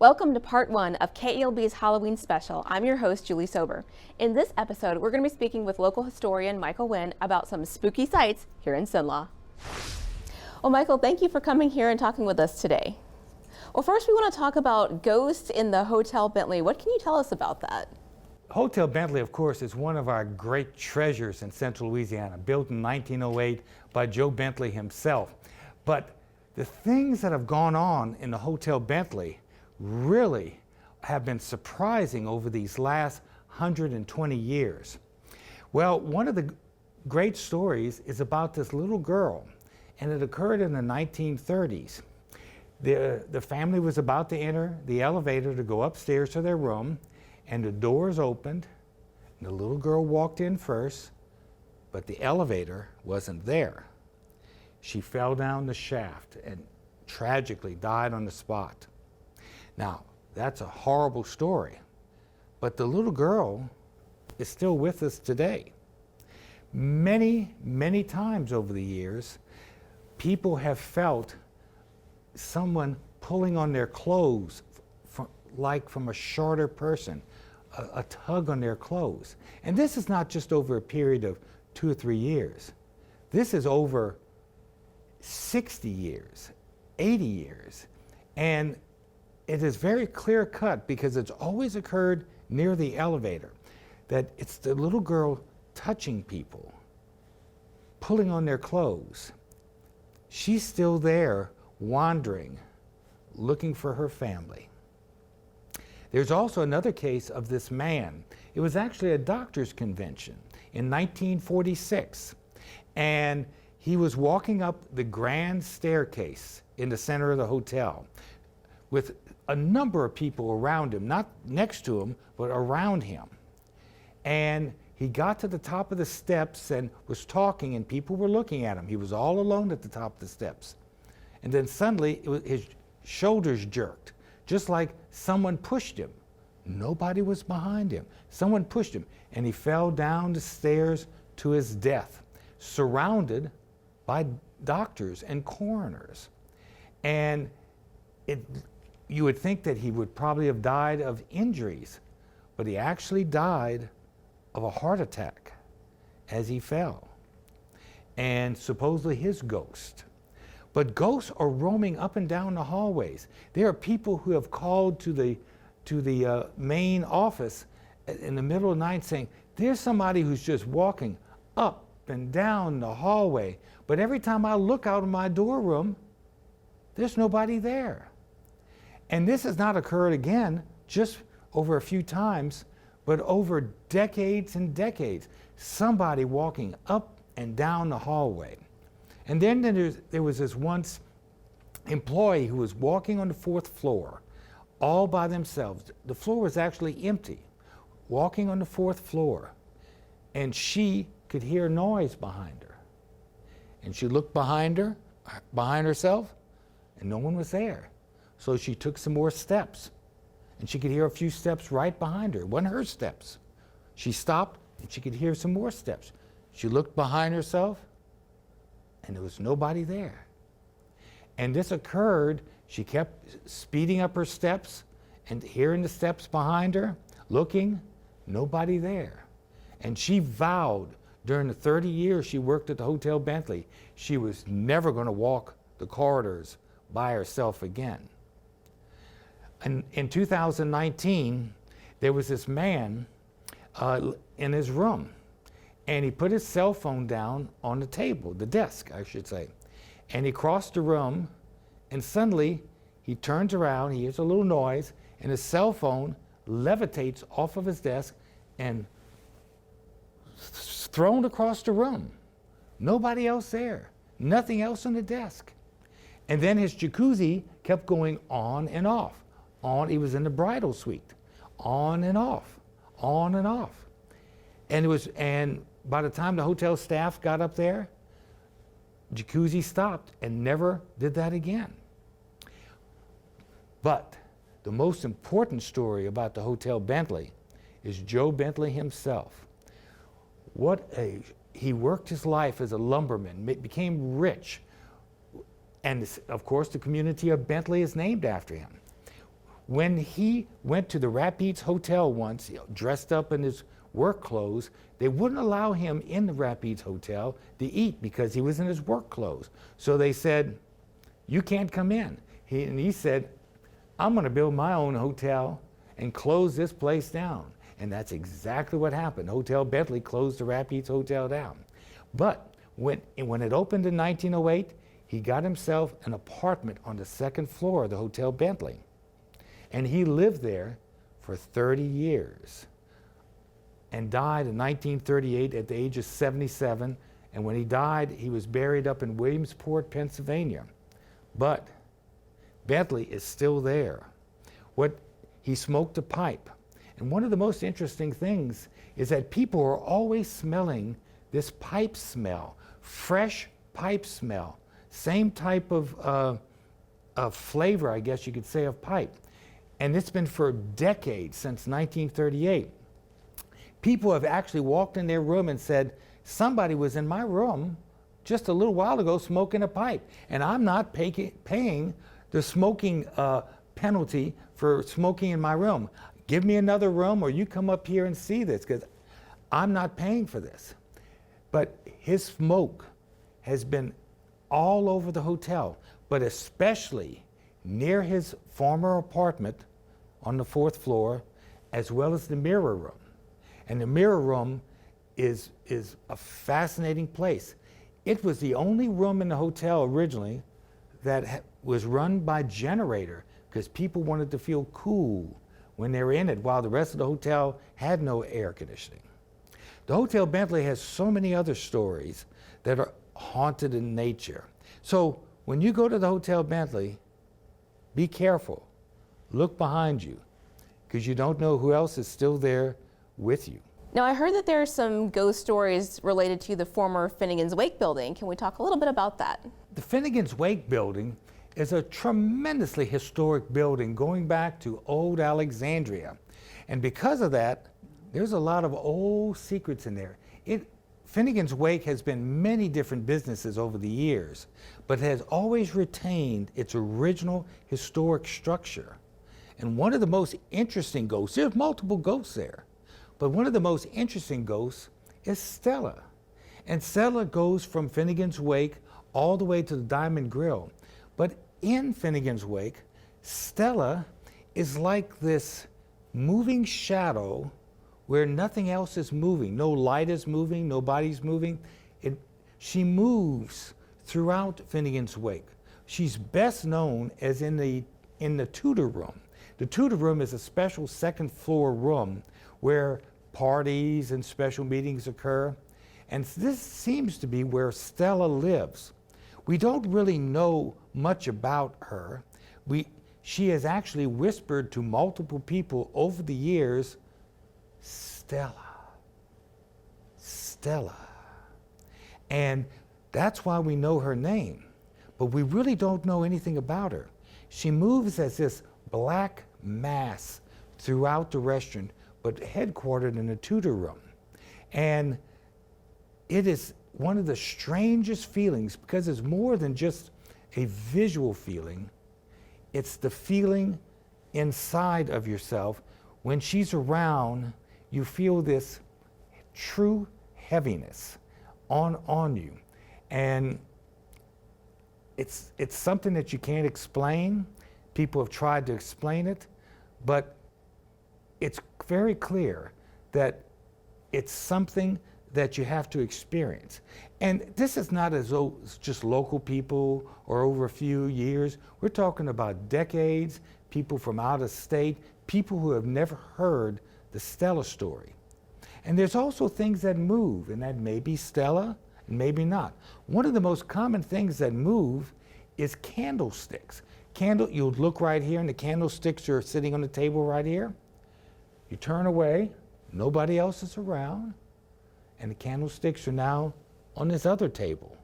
Welcome to part one of KALB's Halloween special. I'm your host, Julie Sober. In this episode, we're going to be speaking with local historian Michael Wynne about some spooky sights here in Cenla. Well, Michael, thank you for coming here and talking with us today. Well, first we want to talk about ghosts in the Hotel Bentley. What can you tell us about that? Hotel Bentley, of course, is one of our great treasures in central Louisiana, built in 1908 by Joe Bentley himself. But the things that have gone on in the Hotel Bentley really have been surprising over these last 120 years. Well, one of the great stories is about this little girl, and it occurred in the 1930s. The family was about to enter the elevator to go upstairs to their room, and the doors opened, and the little girl walked in first, but the elevator wasn't there. She fell down the shaft and tragically died on the spot. Now, that's a horrible story, but the little girl is still with us today. Many, many times over the years, people have felt someone pulling on their clothes from a shorter person, a tug on their clothes. And this is not just over a period of 2 or 3 years. This is over 60 years, 80 years. And it is very clear cut because it's always occurred near the elevator, that it's the little girl touching people, pulling on their clothes. She's still there, wandering, looking for her family. There's also another case of this man. It was actually a doctor's convention in 1946, and he was walking up the grand staircase in the center of the hotel with a number of people around him, not next to him, but around him. And he got to the top of the steps and was talking, and people were looking at him. He was all alone at the top of the steps. And then suddenly his shoulders jerked, just like someone pushed him. Nobody was behind him. Someone pushed him, and he fell down the stairs to his death, surrounded by doctors and coroners. And you would think that he would probably have died of injuries, but he actually died of a heart attack as he fell, and supposedly his ghost. But ghosts are roaming up and down the hallways. There are people who have called to the main office in the middle of the night saying, there's somebody who's just walking up and down the hallway, but every time I look out of my door room, there's nobody there. And this has not occurred again just over a few times, but over decades and decades. Somebody walking up and down the hallway. And then there was this once employee who was walking on the 4th floor all by themselves. The floor was actually empty, walking on the 4th floor. And she could hear noise behind her. And she looked behind herself, and no one was there. So she took some more steps, and she could hear a few steps right behind her. It wasn't her steps. She stopped, and she could hear some more steps. She looked behind herself, and there was nobody there. And this occurred, she kept speeding up her steps and hearing the steps behind her, looking, nobody there. And she vowed during the 30 years she worked at the Hotel Bentley, she was never going to walk the corridors by herself again. And in 2019, there was this man in his room, and he put his cell phone down on the table, the desk, I should say. And he crossed the room, and suddenly he turns around, he hears a little noise, and his cell phone levitates off of his desk and thrown across the room. Nobody else there, nothing else on the desk. And then his jacuzzi kept going on and off. He was in the bridal suite, on and off, on and off. And by the time the hotel staff got up there, jacuzzi stopped and never did that again. But the most important story about the Hotel Bentley is Joe Bentley himself. He worked his life as a lumberman, became rich, and of course the community of Bentley is named after him. when he went to the Rapides Hotel once, dressed up in his work clothes, they wouldn't allow him in the Rapides Hotel to eat because he was in his work clothes. So they said, you can't come in. He said, I'm going to build my own hotel and close this place down. And that's exactly what happened. Hotel Bentley closed the Rapides Hotel down. But when it opened in 1908, he got himself an apartment on the second floor of the Hotel Bentley. And he lived there for 30 years and died in 1938 at the age of 77. And when he died, he was buried up in Williamsport, Pennsylvania. But Bentley is still there. He smoked a pipe. And one of the most interesting things is that people are always smelling this pipe smell, fresh pipe smell, same type of flavor, I guess you could say, of pipe. And it's been for decades, since 1938. People have actually walked in their room and said, somebody was in my room just a little while ago smoking a pipe, and I'm not paying the smoking penalty for smoking in my room. Give me another room, or you come up here and see this, because I'm not paying for this. But his smoke has been all over the hotel, but especially near his former apartment on the 4th floor, as well as the mirror room. And the mirror room is a fascinating place. It was the only room in the hotel originally that was run by generator, because people wanted to feel cool when they were in it, while the rest of the hotel had no air conditioning. The Hotel Bentley has so many other stories that are haunted in nature. So when you go to the Hotel Bentley, be careful. Look behind you, because you don't know who else is still there with you. Now, I heard that there are some ghost stories related to the former Finnegan's Wake building. Can we talk a little bit about that? The Finnegan's Wake building is a tremendously historic building going back to old Alexandria. And because of that, there's a lot of old secrets in there. Finnegan's Wake has been many different businesses over the years, but has always retained its original historic structure. And one of the most interesting ghosts, there's multiple ghosts there, but one of the most interesting ghosts is Stella. And Stella goes from Finnegan's Wake all the way to the Diamond Grill. But in Finnegan's Wake, Stella is like this moving shadow where nothing else is moving. No light is moving, nobody's moving. She moves throughout Finnegan's Wake. She's best known as in the Tudor Room. The Tudor Room is a special second floor room where parties and special meetings occur. And this seems to be where Stella lives. We don't really know much about her. She has actually whispered to multiple people over the years, Stella, Stella. And that's why we know her name. But we really don't know anything about her. She moves as this black mass throughout the restaurant, but headquartered in the Tudor Room. And it is one of the strangest feelings, because it's more than just a visual feeling. It's the feeling inside of yourself. When she's around, you feel this true heaviness on you. And it's something that you can't explain. People have tried to explain it, but it's very clear that it's something that you have to experience. And this is not as though it's just local people or over a few years. We're talking about decades, people from out of state, people who have never heard the Stella story. And there's also things that move, and that may be Stella and maybe not. One of the most common things that move is candlesticks. You'll look right here, and the candlesticks are sitting on the table right here. You turn away, nobody else is around, and the candlesticks are now on this other table.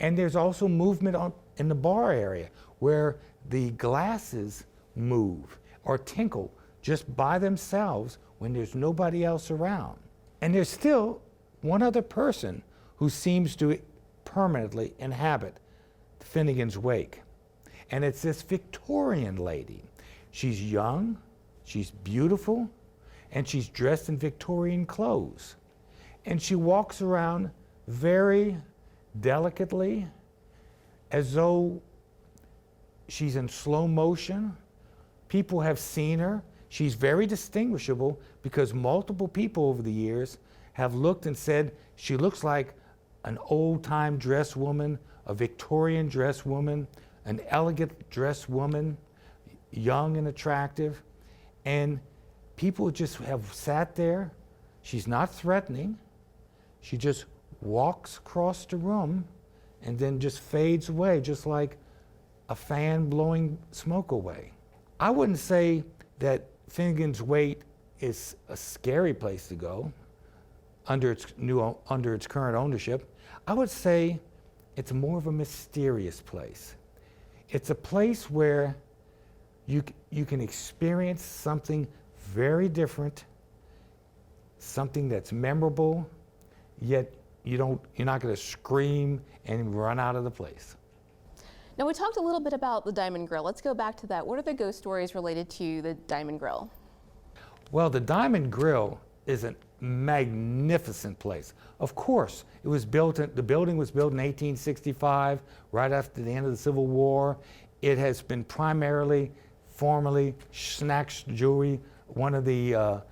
And there's also movement in the bar area where the glasses move or tinkle just by themselves when there's nobody else around. And there's still one other person who seems to permanently inhabit Finnegan's Wake. And it's this Victorian lady. She's young, she's beautiful, and she's dressed in Victorian clothes. And she walks around very delicately, as though she's in slow motion. People have seen her. She's very distinguishable because multiple people over the years have looked and said she looks like an old-time dress woman, a Victorian dress woman, an elegant dress woman, young and attractive. And people just have sat there. She's not threatening. She just walks across the room and then just fades away, just like a fan blowing smoke away. I wouldn't say that Finnegan's Wake is a scary place to go under its current ownership. I would say it's more of a mysterious place. It's a place where you can experience something very different, something that's memorable, yet you're not going to scream and run out of the place. Now, we talked a little bit about the Diamond Grill. Let's go back to that. What are the ghost stories related to the Diamond Grill? Well, the Diamond Grill is a magnificent place. Of course, the building was built in 1865, right after the end of the Civil War. It has been formerly Schnack's Jewelry, one of the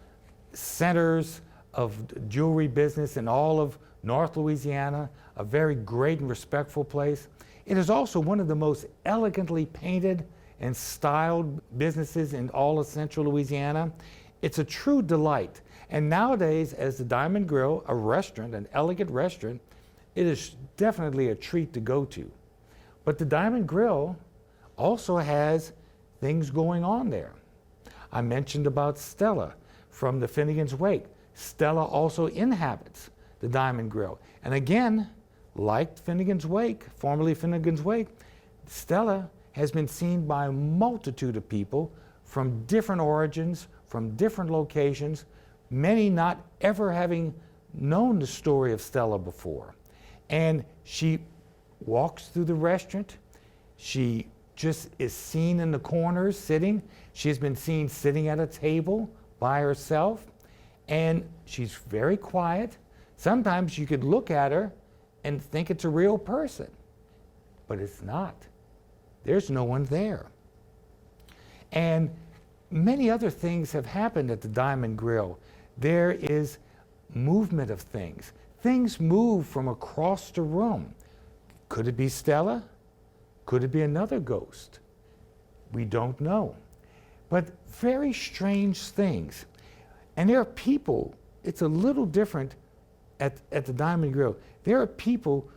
centers of jewelry business in all of North Louisiana, a very great and respectful place. It is also one of the most elegantly painted and styled businesses in all of Central Louisiana. It's a true delight. And nowadays, as the Diamond Grill, a restaurant, an elegant restaurant, it is definitely a treat to go to. But the Diamond Grill also has things going on there. I mentioned about Stella from the Finnegan's Wake. Stella also inhabits the Diamond Grill. And again, like Finnegan's Wake, formerly Finnegan's Wake, Stella has been seen by a multitude of people from different origins, from different locations, many not ever having known the story of Stella before. And she walks through the restaurant. She just is seen in the corners sitting. She's been seen sitting at a table by herself, and she's very quiet. Sometimes you could look at her and think it's a real person, but it's not. There's no one there. And many other things have happened at the Diamond Grill. There is movement of things. Things move from across the room. Could it be Stella? Could it be another ghost? We don't know. But very strange things. And there are people, it's a little different at the Diamond Grill. There are people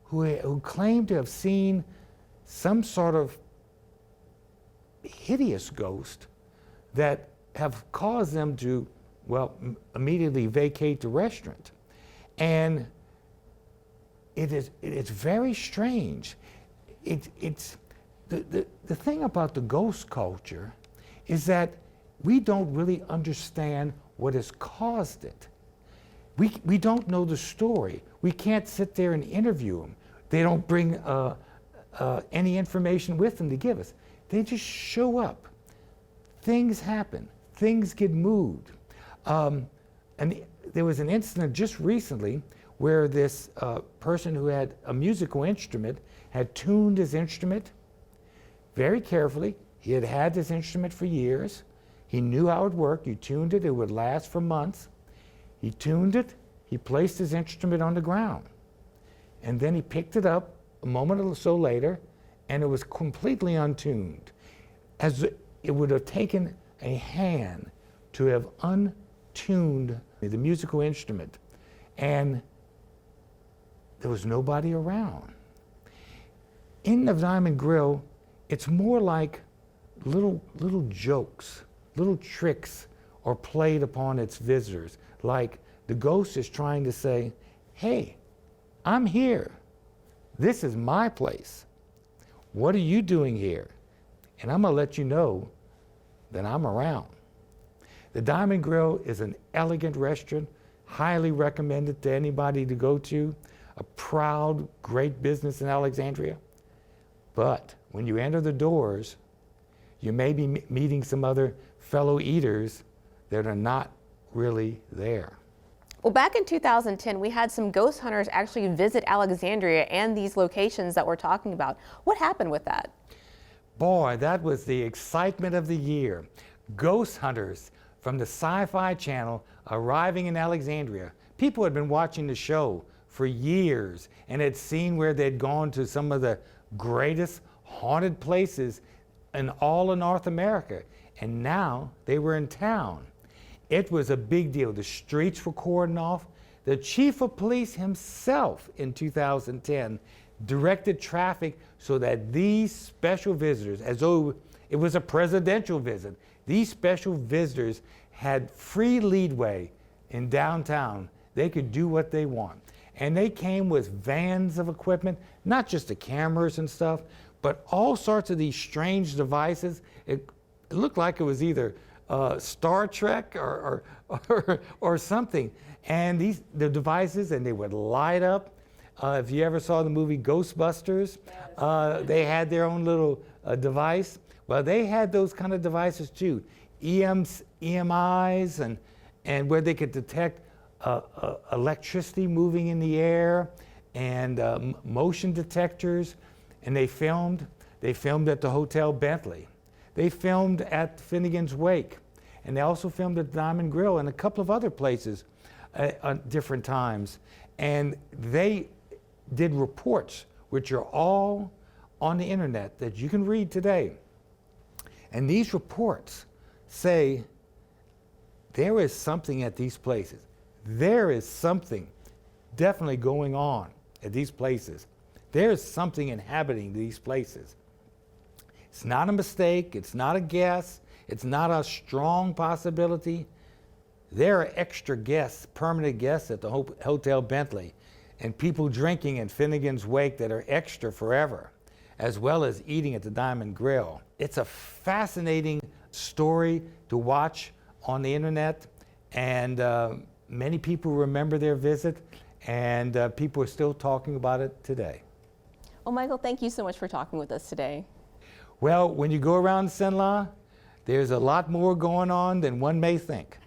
who claim to have seen some sort of hideous ghost that have caused them to, well, immediately vacate the restaurant. And it's very strange. It's the thing about the ghost culture is that we don't really understand what has caused it. We don't know the story. We can't sit there and interview them. They don't bring any information with them to give us. They just show up. Things happen. Things get moved. And there was an incident just recently where this person who had a musical instrument had tuned his instrument very carefully. He had had this instrument for years. He knew how it worked. He tuned it. It would last for months. He tuned it. He placed his instrument on the ground. And then he picked it up a moment or so later, and it was completely untuned. As it would have taken a hand to have untuned the musical instrument, and there was nobody around. In the Diamond Grill, it's more like little jokes, little tricks are played upon its visitors. Like the ghost is trying to say, hey, I'm here. This is my place. What are you doing here? And I'm going to let you know that I'm around. The Diamond Grill is an elegant restaurant, highly recommended to anybody to go to, a proud, great business in Alexandria. But when you enter the doors, you may be meeting some other fellow eaters that are not really there. Well, back in 2010, we had some ghost hunters actually visit Alexandria and these locations that we're talking about. What happened with that? Boy, that was the excitement of the year. Ghost hunters from the Sci-Fi Channel arriving in Alexandria. People had been watching the show for years and had seen where they'd gone to some of the greatest haunted places in all of North America. And now they were in town. It was a big deal. The streets were cordoned off. The chief of police himself in 2010 directed traffic so that these special visitors, as though it was a presidential visit, these special visitors had free leadway in downtown. They could do what they want. And they came with vans of equipment, not just the cameras and stuff, but all sorts of these strange devices. It looked like it was either Star Trek or something. And the devices, and they would light up. If you ever saw the movie Ghostbusters, they had their own little device. Well, they had those kind of devices too. EMIs and where they could detect electricity moving in the air and motion detectors. And they filmed at the Hotel Bentley. They filmed at Finnegan's Wake. And they also filmed at Diamond Grill and a couple of other places at different times. And they did reports, which are all on the internet that you can read today. And these reports say there is something at these places. There is something definitely going on at these places. There is something inhabiting these places. It's not a mistake. It's not a guess. It's not a strong possibility. There are extra guests, permanent guests at the Hotel Bentley, and people drinking in Finnegan's Wake that are extra forever, as well as eating at the Diamond Grill. It's a fascinating story to watch on the internet, and many people remember their visit, and people are still talking about it today. Well, Michael, thank you so much for talking with us today. Well, when you go around Cenla, there's a lot more going on than one may think.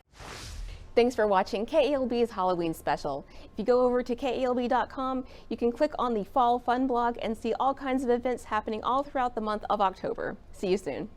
Thanks for watching KALB's Halloween special. If you go over to KALB.com, you can click on the Fall Fun blog and see all kinds of events happening all throughout the month of October. See you soon.